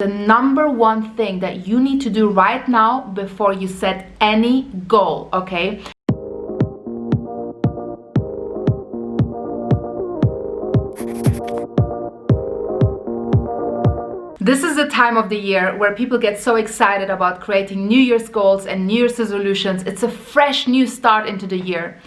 The number one thing that you need to do right now before you set any goal, okay? This is the time of the year where people get so excited about creating New Year's goals and New Year's resolutions. It's a fresh new start into the year.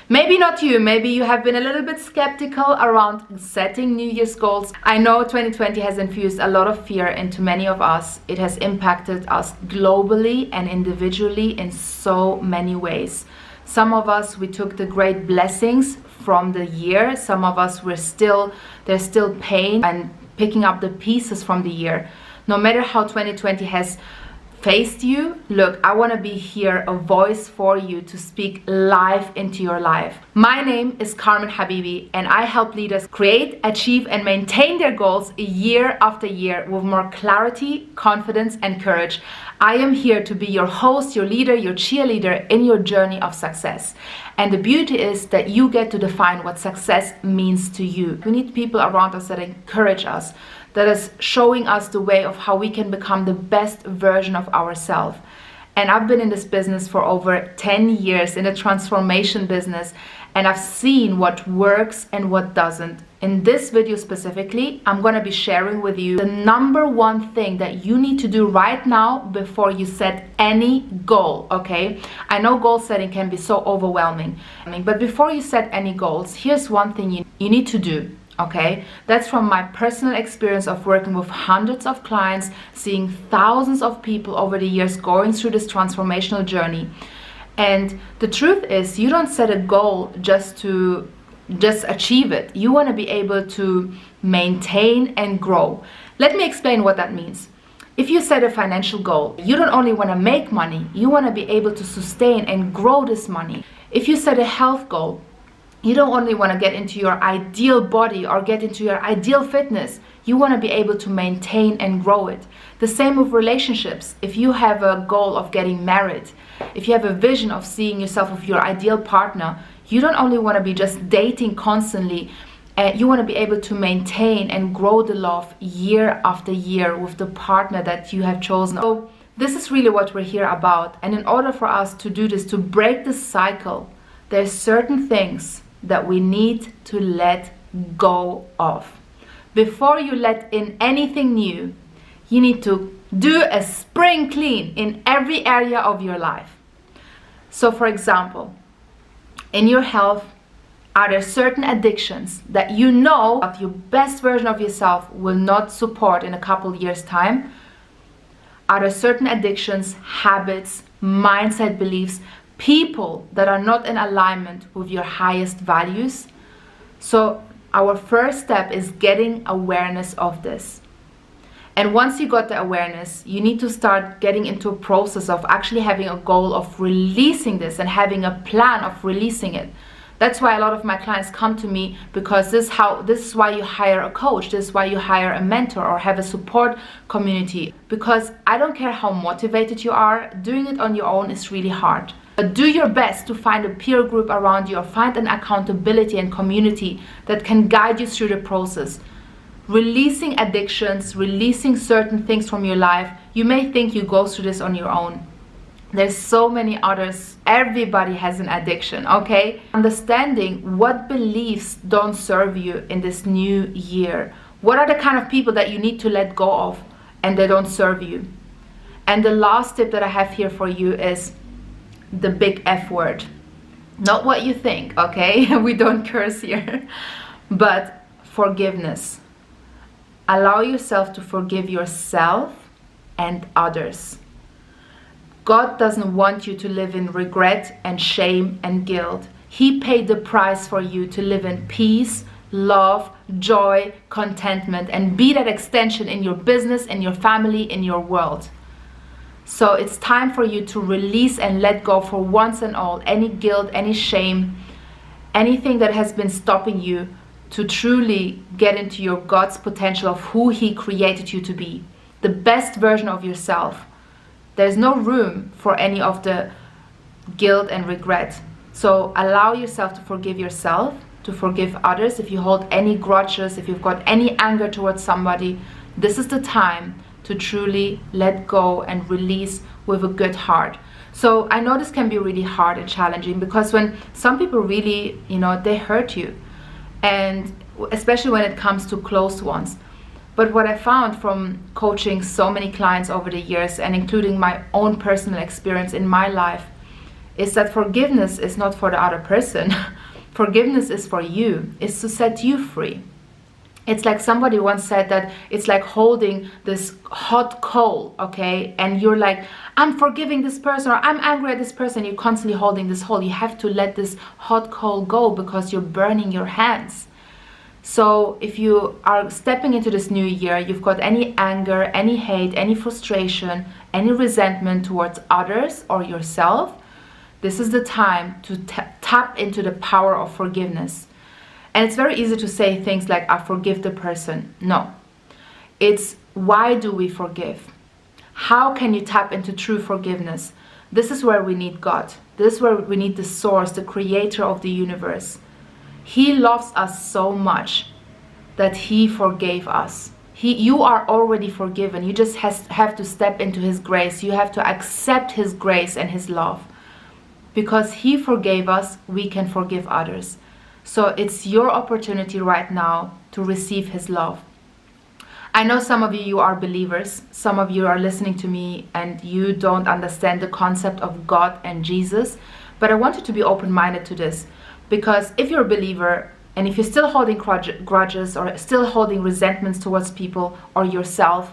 Maybe not you, maybe you have been a little bit skeptical around setting New Year's goals. I know 2020 has infused a lot of fear into many of us. It has impacted us globally and individually in so many ways. Some of us, we took the great blessings from the year. Some of us, there's still pain and picking up the pieces from the year. No matter how 2020 has faced you, look, I want to be here, a voice for you to speak life into your life. My name is Carmen Habibi, and I help leaders create, achieve, and maintain their goals year after year with more clarity, confidence, and courage. I am here to be your host, your leader, your cheerleader in your journey of success. And the beauty is that you get to define what success means to you. We need people around us that encourage us, that is showing us the way of how we can become the best version of ourselves. And I've been in this business for over 10 years, in the transformation business, and I've seen what works and what doesn't. In this video specifically, I'm going to be sharing with you the number one thing that you need to do right now before you set any goal, okay? I know goal setting can be so overwhelming, but before you set any goals, here's one thing you need to do. Okay, that's from my personal experience of working with hundreds of clients, seeing thousands of people over the years going through this transformational journey. And the truth is, you don't set a goal just to achieve it. You want to be able to maintain and grow. Let me explain what that means. If you set a financial goal, you don't only want to make money, you want to be able to sustain and grow this money. If you set a health goal, you don't only want to get into your ideal body or get into your ideal fitness. You want to be able to maintain and grow it. The same with relationships. If you have a goal of getting married, if you have a vision of seeing yourself with your ideal partner, you don't only want to be just dating constantly. You want to be able to maintain and grow the love year after year with the partner that you have chosen. So this is really what we're here about. And in order for us to do this, to break this cycle, there's certain things that we need to let go of. Before you let in anything new, you need to do a spring clean in every area of your life. So for example, in your health, are there certain addictions that you know that your best version of yourself will not support in a couple years' time? Are there certain addictions, habits, mindset, beliefs, people that are not in alignment with your highest values? So our first step is getting awareness of this. And once you got the awareness, you need to start getting into a process of actually having a goal of releasing this and having a plan of releasing it. That's why a lot of my clients come to me, because this is why you hire a coach, this is why you hire a mentor or have a support community. Because I don't care how motivated you are, doing it on your own is really hard. But do your best to find a peer group around you or find an accountability and community that can guide you through the process. Releasing addictions, releasing certain things from your life. You may think you go through this on your own. There's so many others. Everybody has an addiction, okay? Understanding what beliefs don't serve you in this new year. What are the kind of people that you need to let go of and they don't serve you? And the last tip that I have here for you is the big F word. Not what you think, okay? We don't curse here. But forgiveness. Allow yourself to forgive yourself and others. God doesn't want you to live in regret and shame and guilt. He paid the price for you to live in peace, love, joy, contentment, and be that extension in your business, in your family, in your world. So it's time for you to release and let go for once and all any guilt, any shame, anything that has been stopping you to truly get into your God's potential of who He created you to be, the best version of yourself. There's no room for any of the guilt and regret. So allow yourself to forgive yourself, to forgive others. If you hold any grudges, if you've got any anger towards somebody, this is the time to truly let go and release with a good heart. So I know this can be really hard and challenging, because when some people really, they hurt you, and especially when it comes to close ones. But what I found from coaching so many clients over the years, and including my own personal experience in my life, is that forgiveness is not for the other person. Forgiveness is for you. It's to set you free. It's like somebody once said that it's like holding this hot coal, okay? And you're like, I'm forgiving this person, or I'm angry at this person. You're constantly holding this hole. You have to let this hot coal go, because you're burning your hands. So if you are stepping into this new year, you've got any anger, any hate, any frustration, any resentment towards others or yourself, this is the time to tap into the power of forgiveness. And it's very easy to say things like, I forgive the person. No. It's, why do we forgive? How can you tap into true forgiveness? This is where we need God. This is where we need the source, the creator of the universe. He loves us so much that he forgave us. You are already forgiven. You just have to step into his grace. You have to accept his grace and his love. Because he forgave us, we can forgive others. So it's your opportunity right now to receive his love. I know some of you are believers. Some of you are listening to me and you don't understand the concept of God and Jesus. But I want you to be open-minded to this. Because if you're a believer, and if you're still holding grudges or still holding resentments towards people or yourself,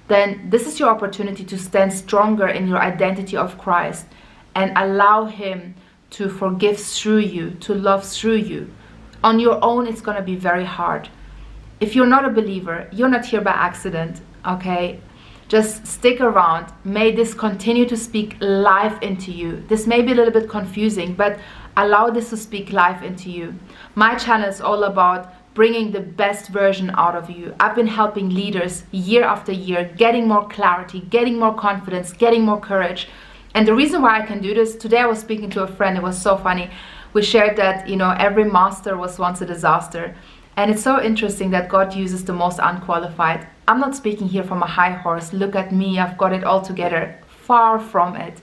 then this is your opportunity to stand stronger in your identity of Christ and allow him to forgive through you, to love through you. On your own, it's going to be very hard. If you're not a believer, you're not here by accident, okay? Just stick around. May this continue to speak life into you. This may be a little bit confusing, but allow this to speak life into you. My channel is all about bringing the best version out of you. I've been helping leaders year after year, getting more clarity, getting more confidence, getting more courage. And the reason why I can do this, today I was speaking to a friend, it was so funny. We shared that, every master was once a disaster. And it's so interesting that God uses the most unqualified. I'm not speaking here from a high horse. Look at me, I've got it all together. Far from it.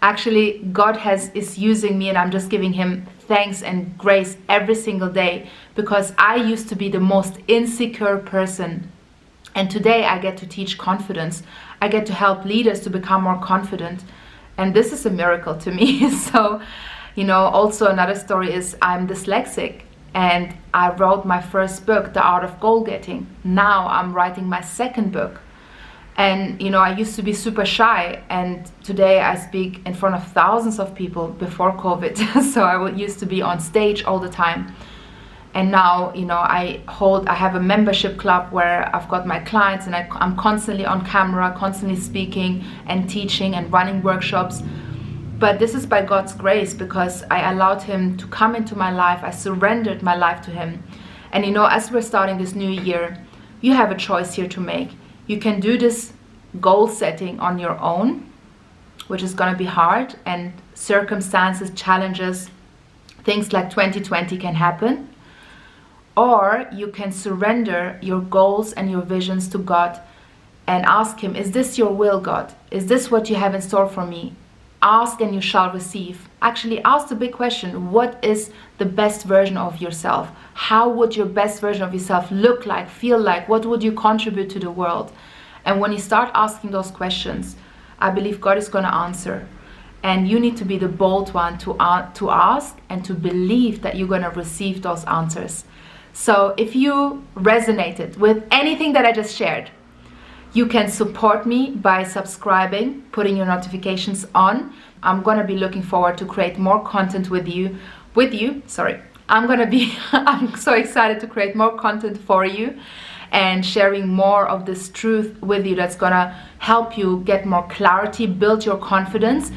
Actually, God is using me, and I'm just giving him thanks and grace every single day, because I used to be the most insecure person. And today I get to teach confidence. I get to help leaders to become more confident. And this is a miracle to me. So, also another story is I'm dyslexic. And I wrote my first book, The Art of Goal Getting. Now I'm writing my second book. And, I used to be super shy. And today I speak in front of thousands of people before COVID. So I used to be on stage all the time. And now, I have a membership club where I've got my clients, and I'm constantly on camera, constantly speaking and teaching and running workshops. But this is by God's grace, because I allowed him to come into my life. I surrendered my life to him. And as we're starting this new year, you have a choice here to make. You can do this goal setting on your own, which is going to be hard, and circumstances, challenges, things like 2020 can happen. Or you can surrender your goals and your visions to God and ask him, is this your will, God? Is this what you have in store for me? Ask and you shall receive. Actually, ask the big question, what is the best version of yourself? How would your best version of yourself look like, feel like? What would you contribute to the world? And when you start asking those questions, I believe God is going to answer. And you need to be the bold one to ask and to believe that you're going to receive those answers. So if you resonated with anything that I just shared, you can support me by subscribing, putting your notifications on. I'm going to be looking forward to create more content with you. I'm so excited to create more content for you and sharing more of this truth with you that's going to help you get more clarity, build your confidence,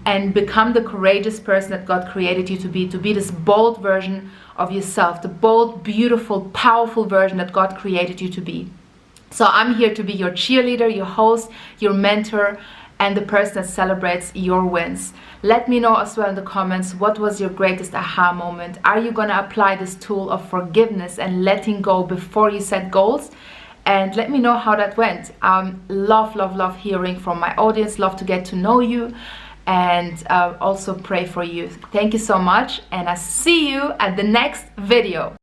and become the courageous person that God created you to be this bold version of yourself, the bold, beautiful, powerful version that God created you to be. So I'm here to be your cheerleader, your host, your mentor, and the person that celebrates your wins. Let me know as well in the comments, what was your greatest aha moment? Are you going to apply this tool of forgiveness and letting go before you set goals? and let me know how that went. Love hearing from my audience, love to get to know you, and also pray for you. Thank you so much, and I see you at the next video.